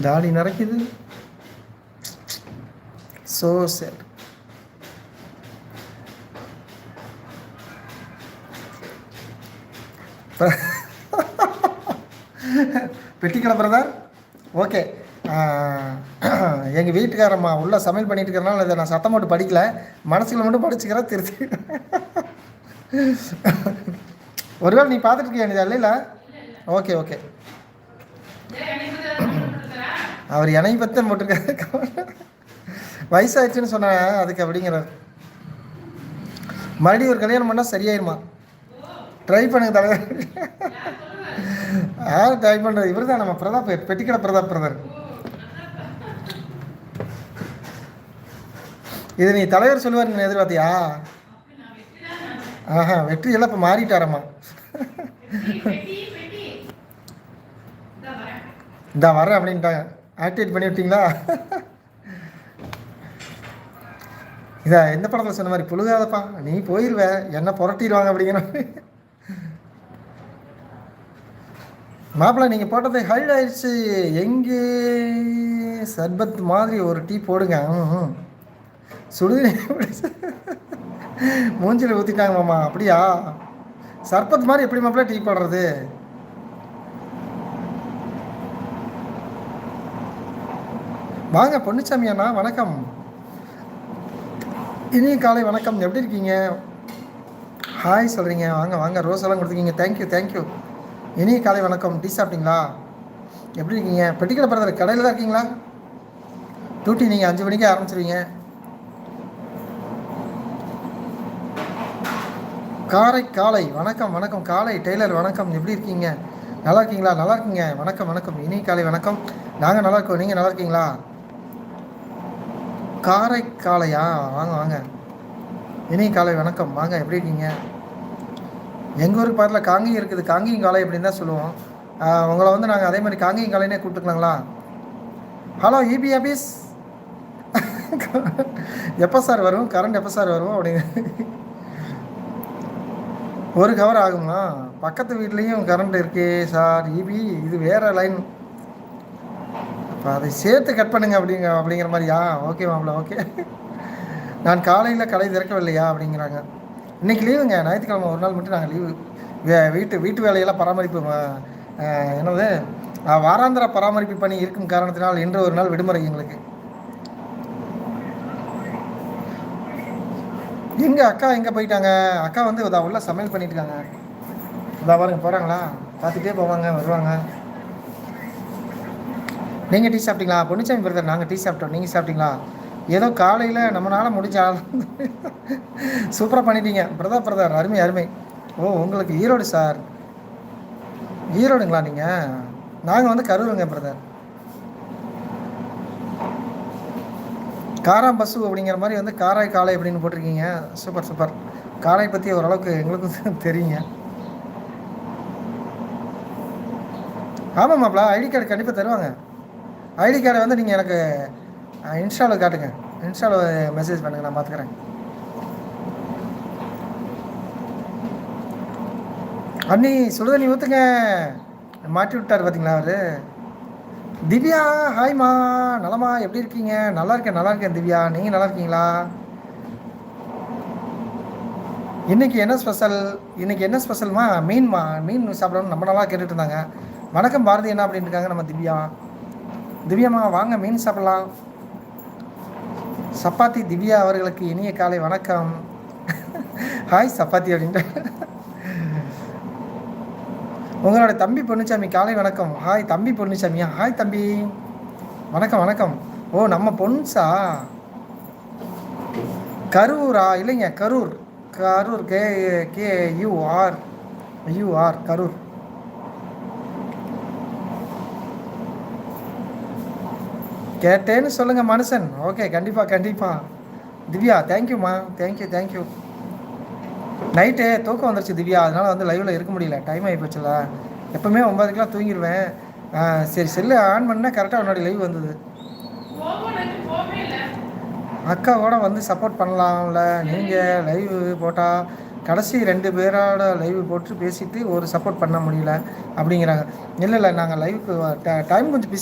தாடி நரைக்குது. So sad. பெட்டிக்கடை பிரதர். ஓகே, எங்கள் வீட்டுக்காரம்மா உள்ளே சமையல் பண்ணிட்டு இருக்கிறனால இதை நான் சத்தம் போட்டு படிக்கல, மனசுல மட்டும் படிச்சுக்கிறேன். திருத்தி ஒருவேளை நீ பார்த்துட்டு இருக்கியா இல்லைல்ல? Okay okay. அவர் என்னை பற்றி போட்டிருக்காரு. வயசாயிடுச்சுன்னு சொன்னேன் அதுக்கு அப்படிங்கிறார். மறுபடியும் ஒரு கல்யாணம் பண்ணால் சரியாயிருமா? ட்ரை பண்ணுங்க தலைவர். ட்ரை பண்ணுறது இவர் தான் நம்ம பிரதாப், பெட்டிக்கடை பிரதாப் பிரதர். இது நீ தலைவர் சொல்லுவார் நீ எதிர்பார்த்தியா? ஆஹா, வெற்றி எல்லாம் இப்போ மாறிட்டாரம்மா. இந்த வரேன் அப்படின்ட்டாங்க. ஆக்டிவேட் பண்ணி விட்டீங்களா? இதா எந்த படத்தில் சொன்ன மாதிரி புழுகாதப்பா நீ போயிடுவ, என்ன புரட்டிடுவாங்க அப்படிங்கிற. மாப்பிள்ளை நீங்கள் போட்டது ஹைட் ஆயிடுச்சு. எங்கே சர்பத் மாதிரி ஒரு டீ போடுங்க. சுடுதண்ணி மூஞ்சில் ஊற்றிட்டாங்க மாமா. அப்படியா? சர்பத் மாதிரி எப்படி மாப்பிள்ளை டீ போடுறது? வாங்க பொன்னுச்சாமி அண்ணா, வணக்கம். இனிய காலை வணக்கம். எப்படி இருக்கீங்க? ஹாய் சொல்கிறீங்க. வாங்க வாங்க, ரோஸ் எல்லாம் கொடுத்துருக்கீங்க. Thank you thank you. இனிய காலை வணக்கம். டீ சாப்பிட்டீங்களா? எப்படி இருக்கீங்க? பெட்டிக்கடை பிரதர் கடையில் தான் இருக்கீங்களா? டியூட்டி நீங்கள் 5 மணிக்கே ஆரம்பிச்சிருவீங்க. காலை வணக்கம். வணக்கம் காலை டெய்லர் வணக்கம். எப்படி இருக்கீங்க? நல்லா இருக்கீங்களா? நல்லா இருக்கீங்க. வணக்கம் வணக்கம். இனிய காலை வணக்கம். நாங்கள் நல்லா இருக்கோம். நீங்கள் நல்லா இருக்கீங்களா? காலையா? வாங்க வாங்க. இனிய காலை வணக்கம். வாங்க, எப்படி இருக்கீங்க? எங்கள் ஊருக்கு பக்கத்தில் காங்கேயம் இருக்குது. காங்கேயம் காலை அப்படின்னு தான் சொல்லுவோம். உங்களை வந்து நாங்கள் அதே மாதிரி காங்கேயம் காலைனே கூப்பிட்டுக்கலாங்களா? ஹலோ இபி ஆபீஸ், எப்போ சார் வரும்? கரண்ட் எப்போ சார் வரும் அப்படிங்க. ஒரு கவர் ஆகுமா? பக்கத்து வீட்லேயும் கரண்ட் இருக்கே சார். இபி இது வேறு லைன், இப்போ அதை சேர்த்து கட் பண்ணுங்க அப்படிங்கிற மாதிரியா? ஓகே மாப்பிள்ள ஓகே. நான் காலையில் கடை திறக்கவில்லையா அப்படிங்கிறாங்க. இன்றைக்கி லீவுங்க, ஞாயிற்றுக்கிழமை ஒரு நாள் மட்டும் நாங்கள் லீவு. வீட்டு வேலையெல்லாம் பராமரிப்பு என்னது வாராந்திர பராமரிப்பு பணி இருக்கும் காரணத்தினால் இன்று ஒரு நாள் விடுமுறை எங்களுக்கு. எங்கள் அக்கா எங்கே போயிட்டாங்க? அக்கா வந்து இதா உள்ள சமையல் பண்ணிட்டு இருக்காங்க. இதா பாருங்க, போகிறாங்களா? பார்த்துட்டே போவாங்க வருவாங்க. நீங்கள் டீ சாப்பிட்டீங்களா? பொன்னுச்சாமி பிரதர் நாங்கள் டீ சாப்பிட்டோம். நீங்கள் சாப்பிட்டீங்களா? ஏதோ காலையில் நம்மளால் முடிஞ்சால் சூப்பராக பண்ணிட்டீங்க பிரதர். அருமை அருமை. ஓ, உங்களுக்கு ஈரோடு சார்? ஈரோடுங்களா நீங்கள்? நாங்கள் வந்து கரூருங்க பிரதர். காராம் பசு அப்படிங்கிற மாதிரி வந்து காராய் காலை அப்படின்னு போட்டிருக்கீங்க. Super super. காரை பற்றி ஓரளவுக்கு எங்களுக்கும் தெரியுங்க. ஆமாம் மாப்பிள, ஐடி கார்டு கண்டிப்பாக தருவாங்க. ஐடி கார்டை வந்து நீங்கள் எனக்கு இன்ஸ்டாவில் காட்டுங்க. இன்ஸ்டாவில் மெசேஜ் பண்ணுங்கள், நான் பார்த்துக்கிறேன். அண்ணி சுடுதண்ணி ஊற்றுங்க. மாட்டி விட்டார் பார்த்தீங்களா அவர். திவ்யா ஹாய்மா, நலமா? எப்படி இருக்கீங்க? நல்லா இருக்கேன் திவ்யா. நீங்கள் நல்லா இருக்கீங்களா? இன்றைக்கி என்ன ஸ்பெஷல்மா? மீன் சாப்பிடணும்னு நம்ம நல்லா கேட்டுட்டு இருந்தாங்க. வணக்கம் பாரதி என்ன அப்படின்னு இருக்காங்க நம்ம திவ்யாம்மா. வாங்க மீன் சாப்பிடலாம். சப்பாத்தி திவ்யா அவர்களுக்கு இனிய காலை வணக்கம். ஹாய் சப்பாத்தி அப்படின்ட்டு. உங்களோட தம்பி பொன்னுச்சாமி காலை வணக்கம். ஹாய் தம்பி பொன்னுச்சாமியா? ஹாய் தம்பி, வணக்கம் வணக்கம். ஓ, நம்ம பொன்சா? கரூரா? இல்லைங்க, கரூர் KUR கரூர். கேட்டேன்னு சொல்லுங்கள் மனுஷன். ஓகே, கண்டிப்பாக திவ்யா. தேங்க்யூம்மா, தேங்க்யூ. நைட்டு தூக்கம் வந்துருச்சு திவ்யா, அதனால் வந்து லைவில் இருக்க முடியல. டைம் ஆகி போச்சுல. எப்போவுமே 9:00க்கெலாம் தூங்கிடுவேன். சரி, செல்லு ஆன் பண்ணால் கரெக்டாக முன்னாடி லைவ் வந்தது. அக்காவோட வந்து சப்போர்ட் பண்ணலாம்ல நீங்கள்? லைவ் போட்டால் கடைசி 2 பேரோட லைவ் போட்டு பேசிவிட்டு ஒரு சப்போர்ட் பண்ண முடியல அப்படிங்கிறாங்க. இல்லை நாங்கள் லைவுக்கு டைம் கொஞ்சம்